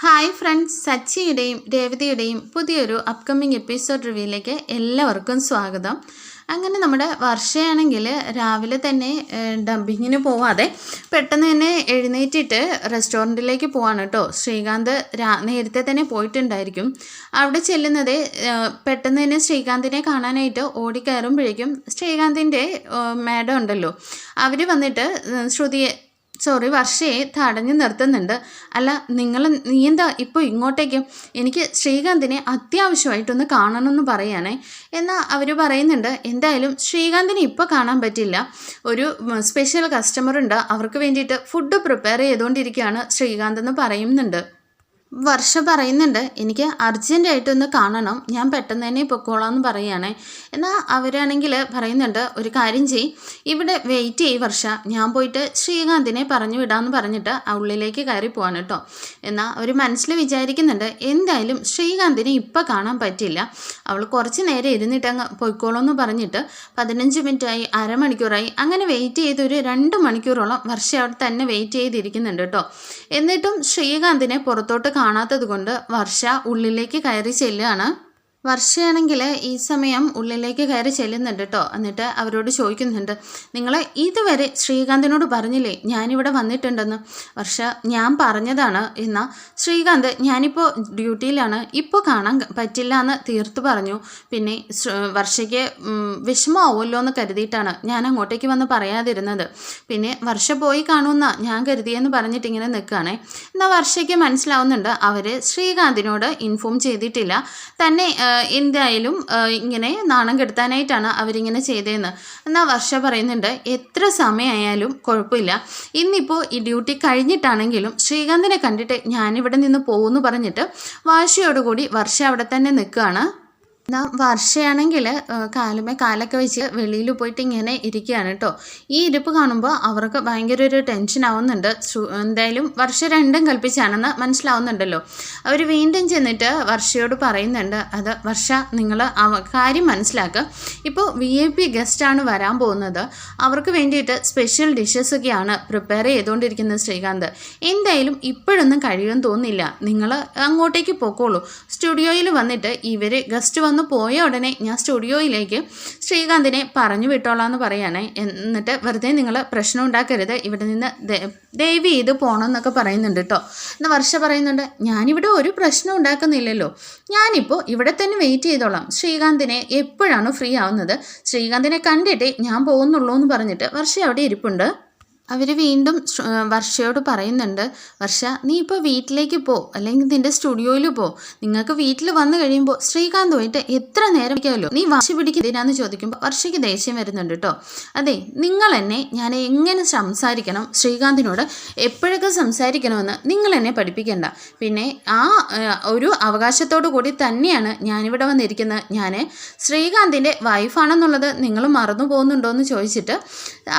Hi friends, സച്ചിയുടെയും രേവതിയുടെയും പുതിയൊരു upcoming episode റിവ്യൂയിലേക്ക് എല്ലാവർക്കും സ്വാഗതം. അങ്ങനെ നമ്മുടെ വർഷയാണെങ്കിൽ രാവിലെ തന്നെ ഡംപിങ്ങിന് പോവാതെ പെട്ടെന്ന് തന്നെ എഴുന്നേറ്റിട്ട് റെസ്റ്റോറൻറ്റിലേക്ക് പോവാണ് കേട്ടോ. ശ്രീകാന്ത് നേരത്തെ തന്നെ പോയിട്ടുണ്ടായിരിക്കും. അവിടെ ചെല്ലുന്നത് പെട്ടെന്ന് തന്നെ ശ്രീകാന്തിനെ കാണാനായിട്ട് ഓടിക്കയറുമ്പോഴേക്കും ശ്രീകാന്തിൻ്റെ മാഡം ഉണ്ടല്ലോ, അവർ വന്നിട്ട് വർഷയെ തടഞ്ഞു നിർത്തുന്നുണ്ട്. അല്ല, നീ എന്താ ഇപ്പോൾ ഇങ്ങോട്ടേക്ക്? എനിക്ക് ശ്രീകാന്തിനെ അത്യാവശ്യമായിട്ടൊന്ന് കാണണമെന്ന് പറയാനേ. എന്നാൽ അവർ പറയുന്നുണ്ട്, എന്തായാലും ശ്രീകാന്തിനെ ഇപ്പോൾ കാണാൻ പറ്റില്ല, ഒരു സ്പെഷ്യൽ കസ്റ്റമർ ഉണ്ട്, അവർക്ക് വേണ്ടിയിട്ട് ഫുഡ് പ്രിപ്പയർ ചെയ്തുകൊണ്ടിരിക്കുകയാണ് ശ്രീകാന്ത് എന്ന് പറയുന്നുണ്ട്. വർഷ പറയുന്നുണ്ട്, എനിക്ക് അർജൻറ്റായിട്ടൊന്ന് കാണണം, ഞാൻ പെട്ടെന്ന് തന്നെ പൊക്കോളാം എന്ന് പറയുകയാണേ. എന്നാൽ അവരാണെങ്കിൽ പറയുന്നുണ്ട്, ഒരു കാര്യം ചെയ്യ്, ഇവിടെ വെയിറ്റ് ചെയ്യ് വർഷ, ഞാൻ പോയിട്ട് ശ്രീകാന്തിനെ പറഞ്ഞു വിടാമെന്ന് പറഞ്ഞിട്ട് ഉള്ളിലേക്ക് കയറി പോവാണ് കേട്ടോ. എന്നാൽ അവർ മനസ്സിൽ വിചാരിക്കുന്നുണ്ട്, എന്തായാലും ശ്രീകാന്തിനെ ഇപ്പം കാണാൻ പറ്റില്ല, അവൾ കുറച്ച് നേരം ഇരുന്നിട്ട് അങ്ങ് പൊയ്ക്കോളൂ എന്ന് പറഞ്ഞിട്ട് 15 മിനിറ്റായി, അരമണിക്കൂറായി, അങ്ങനെ വെയിറ്റ് ചെയ്ത് ഒരു 2 മണിക്കൂറോളം വർഷ അവിടെ തന്നെ വെയിറ്റ് ചെയ്തിരിക്കുന്നുണ്ട് കേട്ടോ. എന്നിട്ടും ശ്രീകാന്തിനെ പുറത്തോട്ട് കാണാത്തത് കൊണ്ട് വർഷ ഉള്ളിലേക്ക് കയറി ചെല്ലുകയാണ്. വർഷയാണെങ്കിൽ ഈ സമയം ഉള്ളിലേക്ക് കയറി ചെല്ലുന്നുണ്ട് കേട്ടോ. എന്നിട്ട് അവരോട് ചോദിക്കുന്നുണ്ട്, നിങ്ങൾ ഇതുവരെ ശ്രീകാന്തിനോട് പറഞ്ഞില്ലേ ഞാനിവിടെ വന്നിട്ടുണ്ടെന്ന്? വർഷ, ഞാൻ പറഞ്ഞതാണ്. എന്നാൽ ശ്രീകാന്ത് ഞാനിപ്പോൾ ഡ്യൂട്ടിയിലാണ്, ഇപ്പോൾ കാണാൻ പറ്റില്ല എന്ന് തീർത്ത് പറഞ്ഞു. പിന്നെ വർഷയ്ക്ക് വിഷമമാവുമല്ലോ എന്ന് കരുതിയിട്ടാണ് ഞാൻ അങ്ങോട്ടേക്ക് വന്ന് പറയാതിരുന്നത്. പിന്നെ വർഷ പോയി കാണുമെന്നാ ഞാൻ കരുതിയെന്ന് പറഞ്ഞിട്ട് ഇങ്ങനെ നിൽക്കുകയാണേ. എന്നാൽ വർഷയ്ക്ക് മനസ്സിലാവുന്നുണ്ട് അവർ ശ്രീകാന്തിനോട് ഇൻഫോം ചെയ്തിട്ടില്ല, തന്നെ എന്തായാലും ഇങ്ങനെ നാണം കെടുത്താനായിട്ടാണ് അവരിങ്ങനെ ചെയ്തതെന്ന്. എന്നാൽ വർഷ പറയുന്നുണ്ട്, എത്ര സമയമായാലും കുഴപ്പമില്ല, ഇന്നിപ്പോൾ ഈ ഡ്യൂട്ടി കഴിഞ്ഞിട്ടാണെങ്കിലും ശ്രീകാന്തിനെ കണ്ടിട്ട് ഞാനിവിടെ നിന്ന് പോകുമെന്ന് പറഞ്ഞിട്ട് വാശിയോടുകൂടി വർഷ അവിടെ തന്നെ നിൽക്കുകയാണ്. എന്നാൽ വർഷയാണെങ്കിൽ കാലുമേ കാലൊക്കെ വെച്ച് വെളിയിൽ പോയിട്ട് ഇങ്ങനെ ഇരിക്കുകയാണ് കേട്ടോ. ഈ ഇരിപ്പ് കാണുമ്പോൾ അവർക്ക് ഭയങ്കര ഒരു ടെൻഷൻ ആവുന്നുണ്ട്. എന്തായാലും വർഷ രണ്ടും കൽപ്പിച്ചാണെന്ന് മനസ്സിലാവുന്നുണ്ടല്ലോ. അവർ വീണ്ടും ചെന്നിട്ട് വർഷയോട് പറയുന്നുണ്ട്, അത് വർഷ, നിങ്ങൾ കാര്യം മനസ്സിലാക്കുക, ഇപ്പോൾ VIP ഗസ്റ്റാണ് വരാൻ പോകുന്നത്, അവർക്ക് വേണ്ടിയിട്ട് സ്പെഷ്യൽ ഡിഷസൊക്കെയാണ് പ്രിപ്പയർ ചെയ്തുകൊണ്ടിരിക്കുന്നത് ശ്രീകാന്ത്. എന്തായാലും ഇപ്പോഴൊന്നും കഴിയുമെന്ന് തോന്നുന്നില്ല, നിങ്ങൾ അങ്ങോട്ടേക്ക് പോക്കോളൂ. സ്റ്റുഡിയോയിൽ വന്നിട്ട് ഇവർ ഗസ്റ്റ് വന്ന് പോയ ഉടനെ ഞാൻ സ്റ്റുഡിയോയിലേക്ക് ശ്രീകാന്തിനെ പറഞ്ഞു വിട്ടോളാം എന്ന് പറയാനേ. എന്നിട്ട് വെറുതെ നിങ്ങൾ പ്രശ്നം ഉണ്ടാക്കരുത്, ഇവിടെ നിന്ന് ദയവ് ചെയ്ത് പോകണം എന്നൊക്കെ പറയുന്നുണ്ട് കേട്ടോ. എന്നാൽ വർഷ പറയുന്നുണ്ട്, ഞാനിവിടെ ഒരു പ്രശ്നം ഉണ്ടാക്കുന്നില്ലല്ലോ, ഞാനിപ്പോൾ ഇവിടെ തന്നെ വെയിറ്റ് ചെയ്തോളാം, ശ്രീകാന്തിനെ എപ്പോഴാണ് ഫ്രീ ആവുന്നത് ശ്രീകാന്തിനെ കണ്ടിട്ടേ ഞാൻ പോകുന്നുള്ളൂ എന്ന് പറഞ്ഞിട്ട് വർഷ അവിടെ ഇരിപ്പുണ്ട്. അവർ വീണ്ടും വർഷയോട് പറയുന്നുണ്ട്, വർഷ നീ ഇപ്പോൾ വീട്ടിലേക്ക് പോ, അല്ലെങ്കിൽ നിൻ്റെ സ്റ്റുഡിയോയിൽ പോ, നിങ്ങൾക്ക് വീട്ടിൽ വന്നു കഴിയുമ്പോൾ ശ്രീകാന്തുമായിട്ട് എത്ര നേരം ഇരിക്കാമല്ലോ, നീ വാശി പിടിക്കുന്നതിനാന്ന് ചോദിക്കുമ്പോൾ വർഷയ്ക്ക് ദേഷ്യം വരുന്നുണ്ട് കേട്ടോ. അതെ, നിങ്ങൾ എന്നെ ഞാൻ എങ്ങനെ സംസാരിക്കണം, ശ്രീകാന്തിനോട് എപ്പോഴൊക്കെ സംസാരിക്കണമെന്ന് നിങ്ങൾ എന്നെ പഠിപ്പിക്കേണ്ട. പിന്നെ ആ ഒരു അവകാശത്തോടു കൂടി തന്നെയാണ് ഞാനിവിടെ വന്നിരിക്കുന്നത്, ഞാൻ ശ്രീകാന്തിൻ്റെ വൈഫാണെന്നുള്ളത് നിങ്ങൾ മറന്നു പോകുന്നുണ്ടോ എന്ന് ചോദിച്ചിട്ട്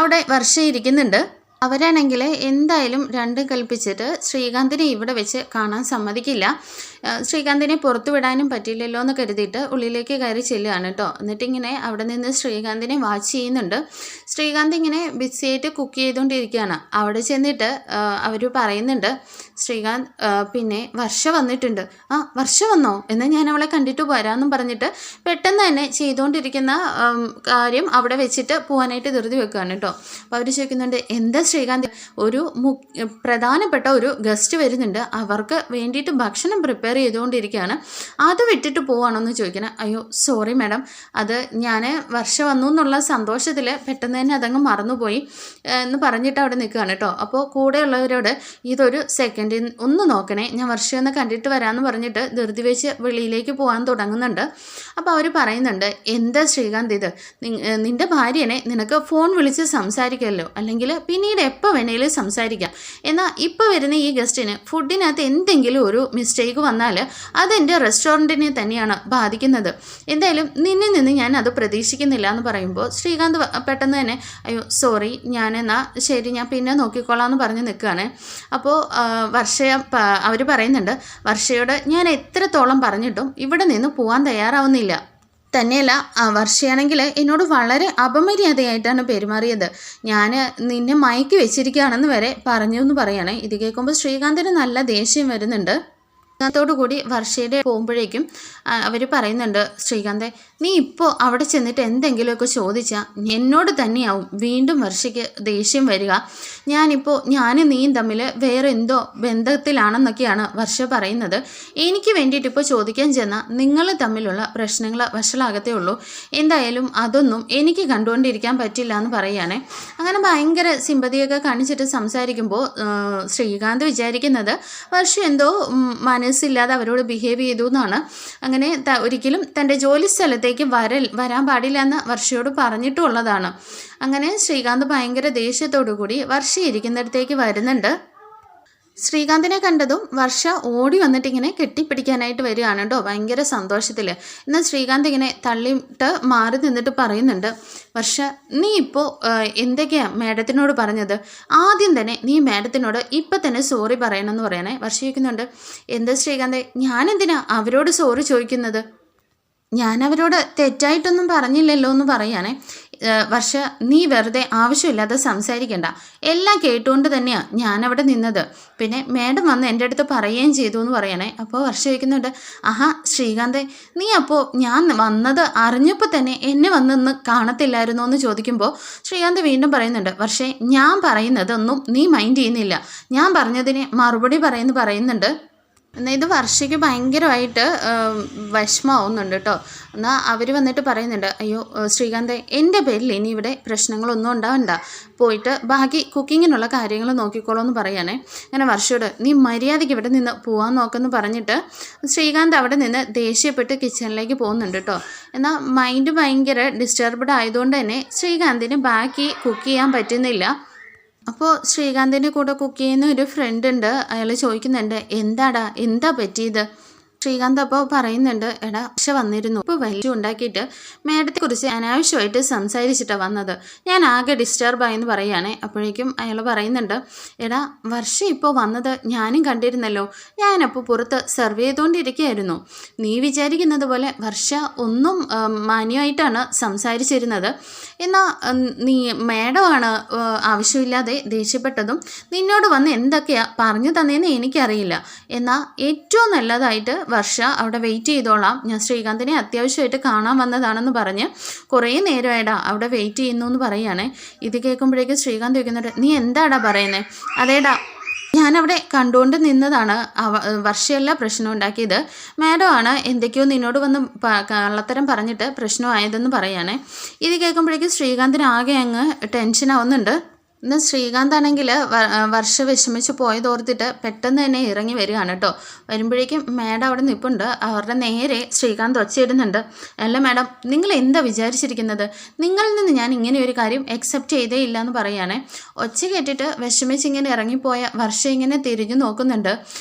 അവിടെ വർഷ ഇരിക്കുന്നുണ്ട്. അവരാണെങ്കിൽ എന്തായാലും രണ്ടും കൽപ്പിച്ചിട്ട് ശ്രീകാന്തിനെ ഇവിടെ വെച്ച് കാണാൻ സമ്മതിക്കില്ല. ശ്രീകാന്തിനെ പുറത്തു വിടാനും പറ്റില്ലല്ലോ എന്ന് കരുതിയിട്ട് ഉള്ളിലേക്ക് കയറി ചെല്ലുകയാണ് കേട്ടോ. എന്നിട്ടിങ്ങനെ അവിടെ നിന്ന് ശ്രീകാന്തിനെ വാച്ച് ചെയ്യുന്നുണ്ട്. ശ്രീകാന്ത് ഇങ്ങനെ ബിസിയായിട്ട് കുക്ക് ചെയ്തുകൊണ്ടിരിക്കുകയാണ്. അവിടെ ചെന്നിട്ട് അവർ പറയുന്നുണ്ട്, ശ്രീകാന്ത് പിന്നെ വർഷ വന്നിട്ടുണ്ട്. ആ, വർഷ വന്നോ, എന്നാൽ ഞാൻ അവളെ കണ്ടിട്ട് വരാമെന്നും പറഞ്ഞിട്ട് പെട്ടെന്ന് തന്നെ ചെയ്തുകൊണ്ടിരിക്കുന്ന കാര്യം അവിടെ വെച്ചിട്ട് പോകാനായിട്ട് ധൃതി വെക്കുകയാണ് കേട്ടോ. അപ്പോൾ അവർ ചോദിക്കുന്നുണ്ട്, എന്താ ശ്രീകാന്ത്, ഒരു പ്രധാനപ്പെട്ട ഒരു ഗസ്റ്റ് വരുന്നുണ്ട്, അവർക്ക് വേണ്ടിയിട്ട് ഭക്ഷണം പ്രിപ്പയർ ചെയ്തുകൊണ്ടിരിക്കുകയാണ്, അത് വിട്ടിട്ട് പോവാണോന്ന് ചോദിക്കണം. അയ്യോ സോറി മാഡം, അത് ഞാൻ വർഷ വന്നു എന്നുള്ള സന്തോഷത്തിൽ പെട്ടെന്ന് തന്നെ അതങ്ങ് മറന്നുപോയി എന്ന് പറഞ്ഞിട്ട് അവിടെ നിൽക്കുകയാണ് കേട്ടോ. അപ്പോൾ കൂടെയുള്ളവരോട് ഇതൊരു സെക്കൻഡ് ഒന്ന് നോക്കണേ, ഞാൻ വർഷയൊന്ന് കണ്ടിട്ട് വരാമെന്ന് പറഞ്ഞിട്ട് ധൃതി വെച്ച് വെളിയിലേക്ക് പോകാൻ തുടങ്ങുന്നുണ്ട്. അപ്പോൾ അവർ പറയുന്നുണ്ട്, എന്താ ശ്രീകാന്ത് ഇത്, നിൻ്റെ ഭാര്യനെ നിനക്ക് ഫോൺ വിളിച്ച് സംസാരിക്കുമല്ലോ, അല്ലെങ്കിൽ പിന്നീട് എപ്പോൾ വേണേലും സംസാരിക്കാം, എന്നാൽ ഇപ്പോൾ വരുന്ന ഈ ഗസ്റ്റിന് ഫുഡിനകത്ത് എന്തെങ്കിലും ഒരു മിസ്റ്റേക്ക് വന്നാൽ അതെൻ്റെ റെസ്റ്റോറൻറ്റിനെ തന്നെയാണ് ബാധിക്കുന്നത്, എന്തായാലും നിന്നിൽ നിന്ന് ഞാൻ അത് പ്രതീക്ഷിക്കുന്നില്ല എന്ന് പറയുമ്പോൾ ശ്രീകാന്ത് പെട്ടെന്ന് തന്നെ അയ്യോ സോറി, ശരി ഞാൻ പിന്നെ നോക്കിക്കോളാം എന്ന് പറഞ്ഞ് നിൽക്കുകയാണ്. അപ്പോൾ അവർ പറയുന്നുണ്ട്, വർഷയോട് ഞാൻ എത്രത്തോളം പറഞ്ഞിട്ടും ഇവിടെ നിന്ന് പോകാൻ തയ്യാറാവുന്നില്ല, തന്നെയല്ല വർഷയാണെങ്കിൽ എന്നോട് വളരെ അപമര്യാദയായിട്ടാണ് പെരുമാറിയത്, ഞാൻ നിന്നെ മയക്കി വെച്ചിരിക്കുകയാണെന്ന് വരെ പറഞ്ഞു എന്ന് പറയണേ. ഇത് കേൾക്കുമ്പോൾ ശ്രീകാന്തിന് നല്ല ദേഷ്യം വരുന്നുണ്ട്. കൂടി വർഷയുടെ പോകുമ്പോഴേക്കും അവർ പറയുന്നുണ്ട്, ശ്രീകാന്തെ നീ ഇപ്പോൾ അവിടെ ചെന്നിട്ട് എന്തെങ്കിലുമൊക്കെ ചോദിച്ചാൽ എന്നോട് തന്നെയാവും വീണ്ടും വർഷയ്ക്ക് ദേഷ്യം വരിക. ഞാനും നീയും തമ്മിൽ വേറെ എന്തോ ബന്ധത്തിലാണെന്നൊക്കെയാണ് വർഷ പറയുന്നത്. എനിക്ക് വേണ്ടിയിട്ട് ഇപ്പോൾ ചോദിക്കാൻ ചെന്നാൽ നിങ്ങൾ തമ്മിലുള്ള പ്രശ്നങ്ങൾ വഷളാകത്തേ ഉള്ളൂ. എന്തായാലും അതൊന്നും എനിക്ക് കണ്ടുകൊണ്ടിരിക്കാൻ പറ്റില്ല എന്ന് പറയുകയാണേ. അങ്ങനെ ഭയങ്കര സിമ്പതിയൊക്കെ കാണിച്ചിട്ട് സംസാരിക്കുമ്പോൾ ശ്രീകാന്ത് വിചാരിക്കുന്നത് വർഷ എന്തോ മനസ്സില്ലാതെ അവരോട് ബിഹേവ് ചെയ്തു എന്നാണ്. അങ്ങനെ ഒരിക്കലും തൻ്റെ ജോലി സ്ഥലത്തേക്ക് വരാൻ പാടില്ല എന്ന് വർഷയോട് പറഞ്ഞിട്ടുള്ളതാണ്. അങ്ങനെ ശ്രീകാന്ത് ഭയങ്കര ദേഷ്യത്തോടു കൂടി വർഷ ഇരിക്കുന്നിടത്തേക്ക് വരുന്നുണ്ട്. ശ്രീകാന്തിനെ കണ്ടതും വർഷ ഓടി വന്നിട്ട് ഇങ്ങനെ കെട്ടിപ്പിടിക്കാനായിട്ട് വരികയാണ് കേട്ടോ, ഭയങ്കര സന്തോഷത്തിൽ. എന്നാൽ ശ്രീകാന്ത് ഇങ്ങനെ തള്ളിയിട്ട് മാറി നിന്നിട്ട് പറയുന്നുണ്ട്, വർഷ നീ ഇപ്പോൾ എന്തൊക്കെയാണ് മാഡത്തിനോട് പറഞ്ഞത്? ആദ്യം തന്നെ നീ മാഡത്തിനോട് ഇപ്പം തന്നെ സോറി പറയണമെന്ന് പറയണേ. വർഷ ചോദിക്കുന്നുണ്ട്, എന്താ ശ്രീകാന്തെ ഞാനെന്തിനാ അവരോട് സോറി ചോദിക്കുന്നത്? ഞാൻ അവരോട് തെറ്റായിട്ടൊന്നും പറഞ്ഞില്ലല്ലോ എന്ന് പറയാനേ. വർഷ നീ വെറുതെ ആവശ്യമില്ലാതെ സംസാരിക്കണ്ട, എല്ലാം കേട്ടുകൊണ്ട് തന്നെയാണ് ഞാനവിടെ നിന്നത്. പിന്നെ മാഡം വന്ന് എൻ്റെ അടുത്ത് പറയുകയും ചെയ്തു എന്ന് പറയണേ. അപ്പോൾ വർഷ ചോദിക്കുന്നുണ്ട്, ആഹാ ശ്രീകാന്തെ നീ അപ്പോൾ ഞാൻ വന്നത് അറിഞ്ഞപ്പോൾ തന്നെ എന്നെ വന്നൊന്ന് കാണത്തില്ലായിരുന്നോ എന്ന് ചോദിക്കുമ്പോൾ ശ്രീകാന്ത് വീണ്ടും പറയുന്നുണ്ട്, വർഷേ ഞാൻ പറയുന്നതൊന്നും നീ മൈൻഡ് ചെയ്യുന്നില്ല, ഞാൻ പറഞ്ഞതിന് മറുപടി പറയുന്നുണ്ട്. എന്നാൽ ഇത് വർഷയ്ക്ക് ഭയങ്കരമായിട്ട് വിഷമമാവുന്നുണ്ട് കേട്ടോ. എന്നാൽ അവർ വന്നിട്ട് പറയുന്നുണ്ട്, അയ്യോ ശ്രീകാന്തെ എൻ്റെ പേരിൽ ഇനി ഇവിടെ പ്രശ്നങ്ങളൊന്നും ഉണ്ടാവണ്ട, പോയിട്ട് ബാക്കി കുക്കിങ്ങിനുള്ള കാര്യങ്ങൾ നോക്കിക്കോളൂ എന്ന് പറയാനേ. അങ്ങനെ വർഷയോട് നീ മര്യാദയ്ക്ക് ഇവിടെ നിന്ന് പോകാൻ നോക്കുമെന്ന് പറഞ്ഞിട്ട് ശ്രീകാന്ത് അവിടെ നിന്ന് ദേഷ്യപ്പെട്ട് കിച്ചണിലേക്ക് പോകുന്നുണ്ട് കേട്ടോ. എന്നാൽ മൈൻഡ് ഭയങ്കര ഡിസ്റ്റർബ്ഡ് ആയതുകൊണ്ട് തന്നെ ശ്രീകാന്തിന് ബാക്കി കുക്ക് ചെയ്യാൻ പറ്റുന്നില്ല. അപ്പോൾ ശ്രീകാന്തിൻ്റെ കൂടെ കുക്ക് ചെയ്യുന്ന ഒരു ഫ്രണ്ട് ഉണ്ട്, അയാൾ ചോദിക്കുന്നുണ്ട്, എന്താ പറ്റിയത്? ശ്രീകാന്ത് അപ്പോൾ പറയുന്നുണ്ട്, എടാ വർഷ വന്നിരുന്നു, ഇപ്പോൾ വലിയ ഉണ്ടാക്കിയിട്ട് മേഡത്തെക്കുറിച്ച് അനാവശ്യമായിട്ട് സംസാരിച്ചിട്ടാണ് വന്നത്, ഞാൻ ആകെ ഡിസ്റ്റർബായെന്ന് പറയുകയാണേ. അപ്പോഴേക്കും അയാൾ പറയുന്നുണ്ട്, എടാ വർഷ ഇപ്പോൾ വന്നത് ഞാനും കണ്ടിരുന്നല്ലോ, ഞാനപ്പോൾ പുറത്ത് സെർവ് ചെയ്തുകൊണ്ടിരിക്കുകയായിരുന്നു, നീ വിചാരിക്കുന്നത് പോലെ വർഷ ഒന്നും മാന്യമായിട്ടാണ് സംസാരിച്ചിരുന്നത്. എന്നാൽ നീ മേഡമാണ് ആവശ്യമില്ലാതെ ദേഷ്യപ്പെട്ടതും നിന്നോട് വന്ന് എന്തൊക്കെയാണ് പറഞ്ഞു തന്നതെന്ന് എനിക്കറിയില്ല. എന്നാൽ ഏറ്റവും നല്ലതായിട്ട് വർഷ അവിടെ വെയിറ്റ് ചെയ്തോളാം, ഞാൻ ശ്രീകാന്തിനെ അത്യാവശ്യമായിട്ട് കാണാൻ വന്നതാണെന്ന് പറഞ്ഞ് കുറേ നേരമായിടാ അവിടെ വെയിറ്റ് ചെയ്യുന്നു എന്ന് പറയുകയാണേ. ഇത് കേൾക്കുമ്പോഴേക്കും ശ്രീകാന്ത് ചോദിക്കുന്നുണ്ട്, നീ എന്താടാ പറയുന്നത്? അതേടാ ഞാനവിടെ കണ്ടുകൊണ്ട് നിന്നതാണ്, വർഷയല്ല പ്രശ്നം ഉണ്ടാക്കിയത്, മാഡമാണ് എന്തൊക്കെയോ നിന്നോട് വന്ന് കള്ളത്തരം പറഞ്ഞിട്ട് പ്രശ്നമായതെന്ന് പറയാനേ. ഇത് കേൾക്കുമ്പോഴേക്കും ശ്രീകാന്തിന് ആകെ അങ്ങ് ടെൻഷനാവുന്നുണ്ട്. എന്നാൽ ശ്രീകാന്ത് ആണെങ്കിൽ വർഷ വിഷമിച്ച് പോയതോർത്തിട്ട് പെട്ടെന്ന് തന്നെ ഇറങ്ങി വരികയാണ് കേട്ടോ. വരുമ്പോഴേക്കും മാഡം അവിടെ നിൽപ്പുണ്ട്, അവരുടെ നേരെ ശ്രീകാന്ത് ഒച്ചയിടുന്നുണ്ട്, അല്ല മാഡം നിങ്ങൾ എന്താ വിചാരിച്ചിരിക്കുന്നത്? നിങ്ങളിൽ നിന്ന് ഞാൻ ഇങ്ങനെ ഒരു കാര്യം അക്സെപ്റ്റ് ചെയ്തേ ഇല്ല എന്ന് പറയുകയാണേ. ഒച്ച കേട്ടിട്ട് വിഷമിച്ച് ഇങ്ങനെ ഇറങ്ങിപ്പോയ വർഷ ഇങ്ങനെ തിരിഞ്ഞു നോക്കുന്നുണ്ട്.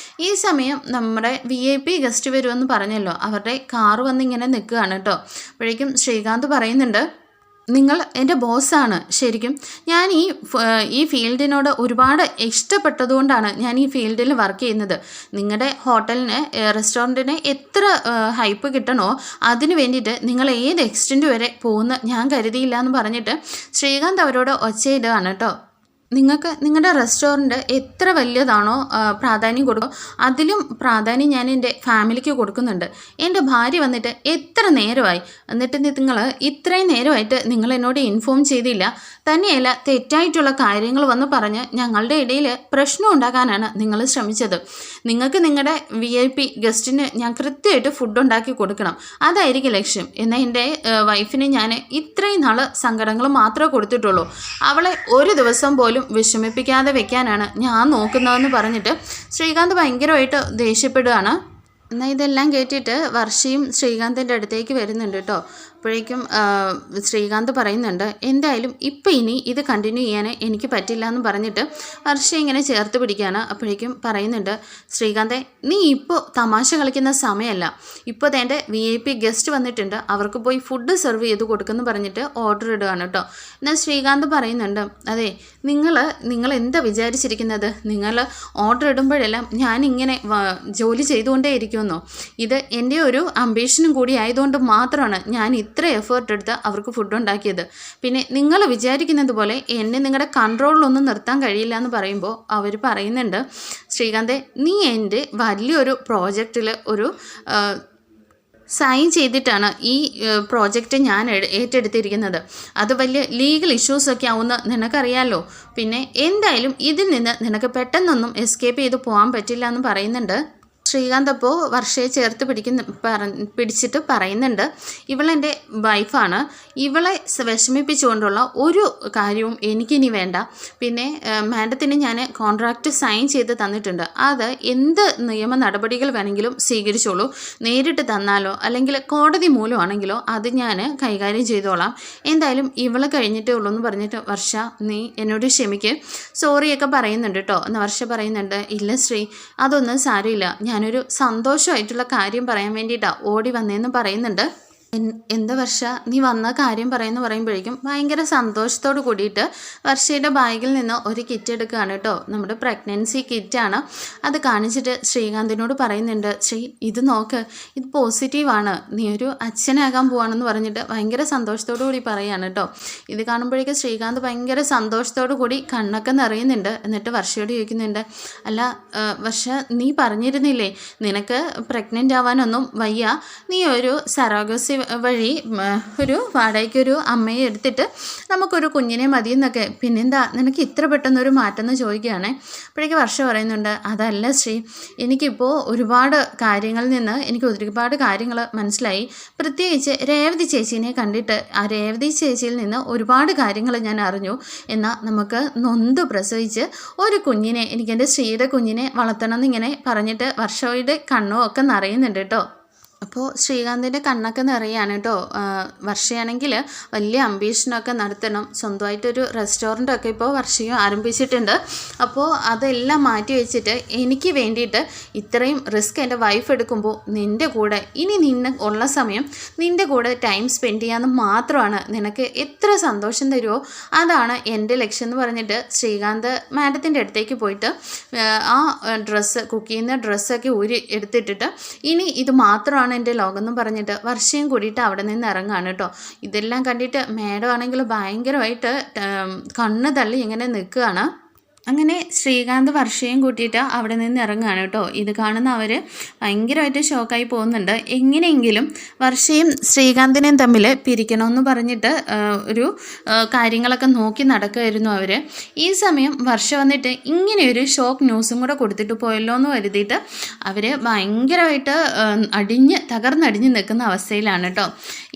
ഈ സമയം നമ്മുടെ VIP ഗസ്റ്റ് വരുമെന്ന് പറഞ്ഞല്ലോ, അവരുടെ കാറ് വന്ന് ഇങ്ങനെ നിൽക്കുകയാണ് കേട്ടോ. അപ്പോഴേക്കും ശ്രീകാന്ത് പറയുന്നുണ്ട്, നിങ്ങൾ എൻ്റെ ബോസാണ്, ശരിക്കും ഞാൻ ഈ ഫീൽഡിനോട് ഒരുപാട് ഇഷ്ടപ്പെട്ടതുകൊണ്ടാണ് ഞാൻ ഈ ഫീൽഡിൽ വർക്ക് ചെയ്യുന്നത്. നിങ്ങളുടെ ഹോട്ടലിന് റെസ്റ്റോറൻറ്റിന് എത്ര ഹൈപ്പ് കിട്ടണോ അതിന് വേണ്ടിയിട്ട് നിങ്ങൾ ഏത് എക്സ്റ്റെൻറ്റ് വരെ പോകുന്ന ഞാൻ കരുതിയില്ല എന്ന് പറഞ്ഞിട്ട് ശ്രീകാന്ത് അവരോട് ഒച്ചയിടുകയാണ് കേട്ടോ. നിങ്ങൾക്ക് നിങ്ങളുടെ റെസ്റ്റോറൻറ്റ് എത്ര വലിയതാണോ പ്രാധാന്യം കൊടുക്കും, അതിലും പ്രാധാന്യം ഞാൻ എൻ്റെ ഫാമിലിക്ക് കൊടുക്കുന്നുണ്ട്. എൻ്റെ ഭാര്യ വന്നിട്ട് എത്ര നേരമായി, എന്നിട്ട് നിങ്ങൾ ഇത്രയും നേരമായിട്ട് നിങ്ങൾ എന്നോട് ഇൻഫോം ചെയ്തില്ല, തന്നെയല്ല തെറ്റായിട്ടുള്ള കാര്യങ്ങൾ വന്ന് പറഞ്ഞ് ഞങ്ങളുടെ ഇടയിൽ പ്രശ്നം ഉണ്ടാക്കാനാണ് നിങ്ങൾ ശ്രമിച്ചത്. നിങ്ങൾക്ക് നിങ്ങളുടെ VIP ഗസ്റ്റിന് ഞാൻ കൃത്യമായിട്ട് ഫുഡ് ഉണ്ടാക്കി കൊടുക്കണം, അതായിരിക്കും ലക്ഷ്യം. എന്നാൽ എൻ്റെ വൈഫിന് ഞാൻ ഇത്രയും നാൾ സങ്കടങ്ങൾ മാത്രമേ കൊടുത്തിട്ടുള്ളൂ, അവളെ ഒരു ദിവസം പോലും വിഷമിപ്പിക്കാതെ വെക്കാനാണ് ഞാൻ നോക്കുന്നതെന്ന് പറഞ്ഞിട്ട് ശ്രീകാന്ത് ഭയങ്കരമായിട്ട് ദേഷ്യപ്പെടുകയാണ്. എന്നാൽ ഇതെല്ലാം കേട്ടിട്ട് വർഷയും ശ്രീകാന്തിൻ്റെ അടുത്തേക്ക് വരുന്നുണ്ട് കേട്ടോ. അപ്പോഴേക്കും ശ്രീകാന്ത് പറയുന്നുണ്ട്, എന്തായാലും ഇപ്പം ഇനി ഇത് കണ്ടിന്യൂ ചെയ്യാൻ എനിക്ക് പറ്റില്ല എന്ന് പറഞ്ഞിട്ട് വർഷ ഇങ്ങനെ ചേർത്ത് പിടിക്കുകയാണ്. അപ്പോഴേക്കും പറയുന്നുണ്ട്, ശ്രീകാന്തെ നീ ഇപ്പോൾ തമാശ കളിക്കുന്ന സമയമല്ല, ഇപ്പോൾ എൻ്റെ VIP ഗസ്റ്റ് വന്നിട്ടുണ്ട്, അവർക്ക് പോയി ഫുഡ് സെർവ് ചെയ്ത് കൊടുക്കുമെന്ന് പറഞ്ഞിട്ട് ഓർഡർ ഇടുകയാണ് കേട്ടോ. എന്നാൽ ശ്രീകാന്ത് പറയുന്നുണ്ട്, അതെ നിങ്ങൾ എന്താ വിചാരിച്ചിരിക്കുന്നത്? നിങ്ങൾ ഓർഡർ ഇടുമ്പോഴെല്ലാം ഞാനിങ്ങനെ ജോലി ചെയ്തുകൊണ്ടേ ഇരിക്കുമെന്നോ? ഇത് എൻ്റെ ഒരു അംബീഷനും കൂടി ആയതുകൊണ്ട് മാത്രമാണ് ഞാൻ ഇത്ര എഫേർട്ട് എടുത്ത് അവർക്ക് ഫുഡ് ഉണ്ടാക്കിയത്. പിന്നെ നിങ്ങൾ വിചാരിക്കുന്നത് പോലെ എന്നെ നിങ്ങളുടെ കൺട്രോളിലൊന്നും നിർത്താൻ കഴിയില്ല എന്ന് പറയുമ്പോൾ അവർ പറയുന്നുണ്ട്, ശ്രീകാന്തെ, നീ എൻ്റെ വലിയൊരു പ്രോജക്റ്റിൽ ഒരു സൈൻ ചെയ്തിട്ടാണ് ഈ പ്രോജക്റ്റ് ഞാൻ ഏറ്റെടുത്തിരിക്കുന്നത്. അത് വലിയ ലീഗൽ ഇഷ്യൂസൊക്കെ ആവുമെന്ന് നിനക്കറിയാമല്ലോ. പിന്നെ എന്തായാലും ഇതിൽ നിന്ന് നിനക്ക് പെട്ടെന്നൊന്നും എസ്കേപ്പ് ചെയ്ത് പോകാൻ പറ്റില്ല എന്ന് പറയുന്നുണ്ട്. ശ്രീകാന്ത് അപ്പോൾ വർഷയെ ചേർത്ത് പിടിച്ചിട്ട് പറയുന്നുണ്ട്, ഇവളെൻ്റെ വൈഫാണ്, ഇവളെ വിഷമിപ്പിച്ചുകൊണ്ടുള്ള ഒരു കാര്യവും എനിക്കിനി വേണ്ട. പിന്നെ മാഡത്തിന് ഞാൻ കോൺട്രാക്റ്റ് സൈൻ ചെയ്ത് തന്നിട്ടുണ്ട്, അത് എന്ത് നിയമ നടപടികൾ വേണമെങ്കിലും സ്വീകരിച്ചോളൂ. നേരിട്ട് തന്നാലോ അല്ലെങ്കിൽ കോടതി മൂലമാണെങ്കിലോ അത് ഞാൻ കൈകാര്യം ചെയ്തോളാം. എന്തായാലും ഇവളെ കഴിഞ്ഞിട്ടേ ഉള്ളൂ എന്ന് പറഞ്ഞിട്ട്, വർഷ നീ എന്നോട് ക്ഷമിക്ക്, സോറിയൊക്കെ പറയുന്നുണ്ട് കേട്ടോ. എന്ന് വർഷ പറയുന്നുണ്ട്, ഇല്ല ശ്രീ, അതൊന്നും സാരമില്ല, ഞാനൊരു സന്തോഷമായിട്ടുള്ള കാര്യം പറയാൻ വേണ്ടിയിട്ടാണ് ഓടി വന്നതെന്ന് പറയുന്നുണ്ട്. എന്താ വർഷ നീ വന്ന കാര്യം പറയുമ്പോഴേക്കും ഭയങ്കര സന്തോഷത്തോട് കൂടിയിട്ട് വർഷയുടെ ബാഗിൽ നിന്ന് ഒരു കിറ്റ് എടുക്കുകയാണ് കേട്ടോ. നമ്മുടെ പ്രഗ്നൻസി കിറ്റാണ്. അത് കാണിച്ചിട്ട് ശ്രീകാന്തിനോട് പറയുന്നുണ്ട്, ശ്രീ ഇത് നോക്ക്, ഇത് പോസിറ്റീവാണ്, നീ ഒരു അച്ഛനാകാൻ പോവാണെന്ന് പറഞ്ഞിട്ട് ഭയങ്കര സന്തോഷത്തോടു കൂടി പറയുകയാണ് കേട്ടോ. ഇത് കാണുമ്പോഴേക്കും ശ്രീകാന്ത് ഭയങ്കര സന്തോഷത്തോടു കൂടി കണ്ണൊക്കെ നിറയുന്നുണ്ട്. എന്നിട്ട് വർഷയോട് ചോദിക്കുന്നുണ്ട്, അല്ല വർഷ, നീ പറഞ്ഞിരുന്നില്ലേ നിനക്ക് പ്രഗ്നൻ്റ് ആവാനൊന്നും വയ്യ, നീ ഒരു സറോഗസി വഴി ഒരു വാടകയ്ക്കൊരു അമ്മയെ എടുത്തിട്ട് നമുക്കൊരു കുഞ്ഞിനെ മതിയെന്നൊക്കെ, പിന്നെന്താ നിനക്ക് ഇത്ര പെട്ടെന്നൊരു മാറ്റം എന്ന് ചോദിക്കുകയാണേ. അപ്പോഴേക്ക് വർഷ പറയുന്നുണ്ട്, അതല്ല ശ്രീ, എനിക്കിപ്പോൾ ഒരുപാട് കാര്യങ്ങളിൽ നിന്ന് എനിക്ക് ഒരുപാട് കാര്യങ്ങൾ മനസ്സിലായി. പ്രത്യേകിച്ച് രേവതി ചേച്ചീനെ കണ്ടിട്ട് ആ രേവതി ചേച്ചിയിൽ നിന്ന് ഒരുപാട് കാര്യങ്ങൾ ഞാൻ അറിഞ്ഞു. എന്നാൽ നമുക്ക് നൊന്ത് പ്രസവിച്ച് ഒരു കുഞ്ഞിനെ, എനിക്കെൻ്റെ ശ്രീയുടെ കുഞ്ഞിനെ വളർത്തണം എന്നിങ്ങനെ പറഞ്ഞിട്ട് വർഷയുടെ കണ്ണും ഒക്കെ നിറയുന്നുണ്ട് കേട്ടോ. അപ്പോൾ ശ്രീകാന്തിൻ്റെ കണ്ണൊക്കെ നിറയാണ് കേട്ടോ. വർഷയാണെങ്കിൽ വലിയ അംബീഷനൊക്കെ നടത്തണം, സ്വന്തമായിട്ടൊരു റെസ്റ്റോറൻറ്റൊക്കെ ഇപ്പോൾ വർഷയും ആരംഭിച്ചിട്ടുണ്ട്. അപ്പോൾ അതെല്ലാം മാറ്റി വെച്ചിട്ട് എനിക്ക് വേണ്ടിയിട്ട് ഇത്രയും റിസ്ക് എൻ്റെ വൈഫ് എടുക്കുമ്പോൾ നിൻ്റെ കൂടെ ഇനി നിന്നെ ഉള്ള സമയം നിൻ്റെ കൂടെ ടൈം സ്പെൻഡ് ചെയ്യാമെന്ന് മാത്രമാണ്, നിനക്ക് എത്ര സന്തോഷം തരുമോ അതാണ് എൻ്റെ ലക്ഷ്യം എന്ന് പറഞ്ഞിട്ട് ശ്രീകാന്ത് മാഡത്തിൻ്റെ അടുത്തേക്ക് പോയിട്ട് ആ ഡ്രസ്സ്, കുക്ക് ചെയ്യുന്ന ഡ്രസ്സൊക്കെ ഊരി എടുത്തിട്ടിട്ട് ഇനി ഇത് മാത്രമാണ് എൻ്റെ ലോകം എന്ന് പറഞ്ഞിട്ട് വർഷയും കൂടിയിട്ട് അവിടെ നിന്ന് ഇറങ്ങുകയാണ് കേട്ടോ. ഇതെല്ലാം കണ്ടിട്ട് മാഡം ആണെങ്കിൽ ഭയങ്കരമായിട്ട് കണ്ണ് തള്ളി ഇങ്ങനെ നിൽക്കുകയാണ്. അങ്ങനെ ശ്രീകാന്ത് വർഷയും കൂട്ടിയിട്ട് അവിടെ നിന്ന് ഇറങ്ങുകയാണ് കേട്ടോ. ഇത് കാണുന്ന അവർ ഭയങ്കരമായിട്ട് ഷോക്കായി പോകുന്നുണ്ട്. എങ്ങനെയെങ്കിലും വർഷയും ശ്രീകാന്തിനെയും തമ്മിൽ പിരിക്കണമെന്ന് പറഞ്ഞിട്ട് ഒരു കാര്യങ്ങളൊക്കെ നോക്കി നടക്കുമായിരുന്നു അവർ. ഈ സമയം വർഷ വന്നിട്ട് ഇങ്ങനെയൊരു ഷോക്ക് ന്യൂസും കൂടെ കൊടുത്തിട്ട് പോയല്ലോ എന്ന് കരുതിയിട്ട് അവർ ഭയങ്കരമായിട്ട് തകർന്നടിഞ്ഞ് നിൽക്കുന്ന അവസ്ഥയിലാണ് കേട്ടോ.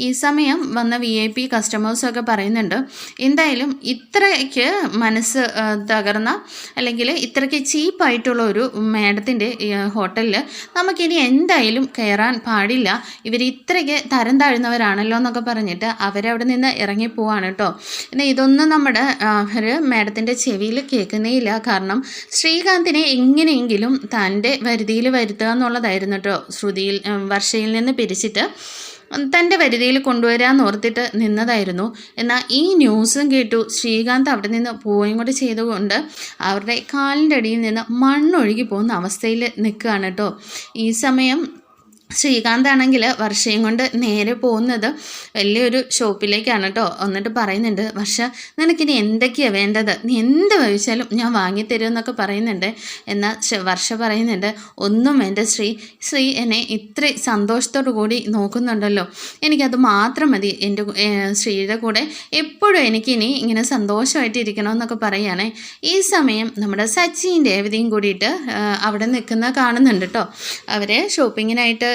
ഈ സമയം വന്ന VIP കസ്റ്റമേഴ്സൊക്കെ പറയുന്നുണ്ട്, എന്തായാലും ഇത്രയ്ക്ക് മനസ്സ് തകർന്ന അല്ലെങ്കിൽ ഇത്രയ്ക്ക് ചീപ്പായിട്ടുള്ള ഒരു മാഡത്തിൻ്റെ ഹോട്ടലിൽ നമുക്കിനി എന്തായാലും കയറാൻ പാടില്ല, ഇവർ ഇത്രയ്ക്ക് തരം താഴ്ന്നവരാണല്ലോ എന്നൊക്കെ പറഞ്ഞിട്ട് അവരവിടെ നിന്ന് ഇറങ്ങിപ്പോവാണ് കേട്ടോ. എന്നാൽ ഇതൊന്നും നമ്മുടെ മാഡത്തിൻ്റെ ചെവിയിൽ കേൾക്കുന്നേയില്ല. കാരണം ശ്രീകാന്തിനെ എങ്ങനെയെങ്കിലും തൻ്റെ വരുതിയിൽ വരുത്തുക എന്നുള്ളതായിരുന്നു കേട്ടോ. വർഷയിൽ നിന്ന് പിരിച്ചിട്ട് തൻ്റെ വരുതിയിൽ കൊണ്ടുവരാമെന്ന് ഓർത്തിട്ട് നിന്നതായിരുന്നു. എന്നാൽ ഈ ന്യൂസും കേട്ടു ശ്രീകാന്ത് അവിടെ നിന്ന് പോവുകയും കൂടി ചെയ്തുകൊണ്ട് അവരുടെ കാലിൻ്റെ അടിയിൽ നിന്ന് മണ്ണൊഴുകി പോകുന്ന അവസ്ഥയിൽ നിൽക്കുകയാണ് കേട്ടോ. ഈ സമയം ശ്രീകാന്താണെങ്കിൽ വർഷയും കൊണ്ട് നേരെ പോകുന്നത് വലിയൊരു ഷോപ്പിലേക്കാണ് കേട്ടോ. എന്നിട്ട് പറയുന്നുണ്ട്, വർഷ നിനക്കിനി എന്തൊക്കെയാണ് വേണ്ടത്, നീ എന്ത് ചോദിച്ചാലും ഞാൻ വാങ്ങിത്തരുമെന്നൊക്കെ പറയുന്നുണ്ട്. എന്നാൽ വർഷ പറയുന്നുണ്ട്, ഒന്നും വേണ്ട ശ്രീ എന്നെ ഇത്ര സന്തോഷത്തോടു കൂടി നോക്കുന്നുണ്ടല്ലോ, എനിക്കത് മാത്രം മതി. എൻ്റെ ശ്രീയുടെ കൂടെ എപ്പോഴും എനിക്കിനി ഇങ്ങനെ സന്തോഷമായിട്ട് ഇരിക്കണമെന്നൊക്കെ പറയുകയാണേ. ഈ സമയം നമ്മുടെ സച്ചിയും രേവതിയും കൂടിയിട്ട് അവിടെ നിൽക്കുന്ന കാണുന്നുണ്ട് കേട്ടോ. അവരെ ഷോപ്പിങ്ങിനായിട്ട്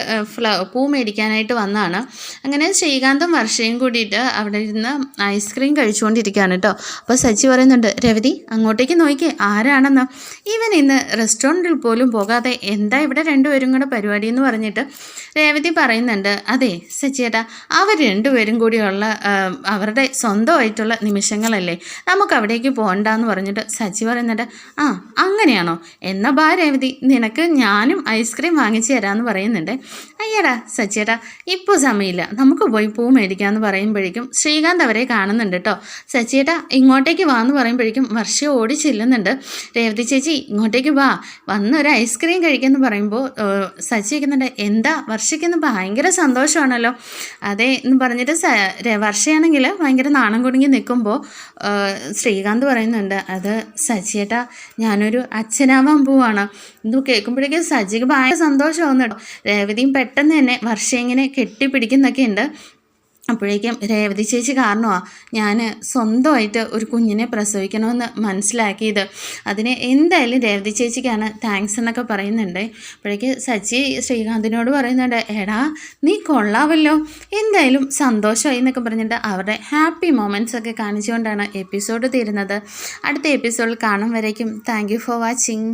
പൂ മേടിക്കാനായിട്ട് വന്നതാണ്. അങ്ങനെ ശ്രീകാന്തും വർഷയും കൂടിയിട്ട് അവിടെ ഇരുന്ന് ഐസ്ക്രീം കഴിച്ചുകൊണ്ടിരിക്കുകയാണ് കേട്ടോ. അപ്പോൾ സച്ചി പറയുന്നുണ്ട്, രവതി അങ്ങോട്ടേക്ക് നോക്കി, ആരാണെന്ന്, ഇവൻ ഇന്ന് റെസ്റ്റോറൻറ്റിൽ പോലും പോകാതെ എന്താ ഇവിടെ രണ്ടുപേരും കൂടെ പരിപാടി എന്ന് പറഞ്ഞിട്ട് രേവതി പറയുന്നുണ്ട്. അതെ സച്ചിയേട്ടാ, അവർ രണ്ടുപേരും കൂടിയുള്ള അവരുടെ സ്വന്തമായിട്ടുള്ള നിമിഷങ്ങളല്ലേ, നമുക്ക് അവിടേക്ക് പോകണ്ടെന്ന് പറഞ്ഞിട്ട് സച്ചി പറയുന്നുണ്ട്, ആ അങ്ങനെയാണോ, എന്നാൽ ബാ രേവതി, നിനക്ക് ഞാനും ഐസ്ക്രീം വാങ്ങിച്ചു തരാമെന്ന് പറയുന്നുണ്ട്. അയ്യടാ സച്ചിയേട്ടാ ഇപ്പോൾ സമയമില്ല, നമുക്ക് പോയി പൂ മേടിക്കാമെന്ന് പറയുമ്പോഴേക്കും ശ്രീകാന്ത് അവരെ കാണുന്നുണ്ട് കേട്ടോ. സച്ചിയേട്ടാ ഇങ്ങോട്ടേക്ക് വാ എന്ന് പറയുമ്പോഴേക്കും വർഷ ഓടി ചെല്ലുന്നുണ്ട്. രേവതി ചേച്ചി ഇങ്ങോട്ടേക്ക് വാ, വന്ന് ഒരു ഐസ്ക്രീം കഴിക്കാമെന്ന് പറയുമ്പോൾ സച്ചി ഇരിക്കുന്നുണ്ട്. എന്താ വർഷയ്ക്കൊന്ന് ഭയങ്കര സന്തോഷമാണല്ലോ. അതെ എന്ന് പറഞ്ഞിട്ട് വർഷയാണെങ്കിൽ ഭയങ്കര നാണം കുടുങ്ങി നിൽക്കുമ്പോൾ ശ്രീകാന്ത് പറയുന്നുണ്ട്, അത് സച്ചിയേട്ടാ ഞാനൊരു അച്ഛനാവാൻ പോവാണ്. ഇത് കേൾക്കുമ്പോഴേക്കും സജിക്ക് ഭയങ്കര സന്തോഷമാവുന്നു കേട്ടോ. രേവതിയും പെട്ടെന്ന് തന്നെ വർഷ ഇങ്ങനെ കെട്ടിപ്പിടിക്കുന്നൊക്കെ ഉണ്ട്. അപ്പോഴേക്കും രേവതി ചേച്ചി കാരണമാണ് ഞാൻ സ്വന്തമായിട്ട് ഒരു കുഞ്ഞിനെ പ്രസവിക്കണമെന്ന് മനസ്സിലാക്കിയത്. അതിന് എന്തായാലും രേവതി ചേച്ചിക്കാണ് താങ്ക്സ് എന്നൊക്കെ പറയുന്നുണ്ട്. അപ്പോഴേക്ക് സച്ചി ശ്രീകാന്തിനോട് പറയുന്നുണ്ട്, എടാ നീ കൊള്ളാവല്ലോ, എന്തായാലും സന്തോഷമായി എന്നൊക്കെ പറഞ്ഞിട്ട് അവരുടെ ഹാപ്പി മൊമെൻറ്റ്സ് ഒക്കെ കാണിച്ചുകൊണ്ടാണ് എപ്പിസോഡ് തീരുന്നത്. അടുത്ത എപ്പിസോഡിൽ കാണും വരേക്കും താങ്ക് യു ഫോർ വാച്ചിങ്.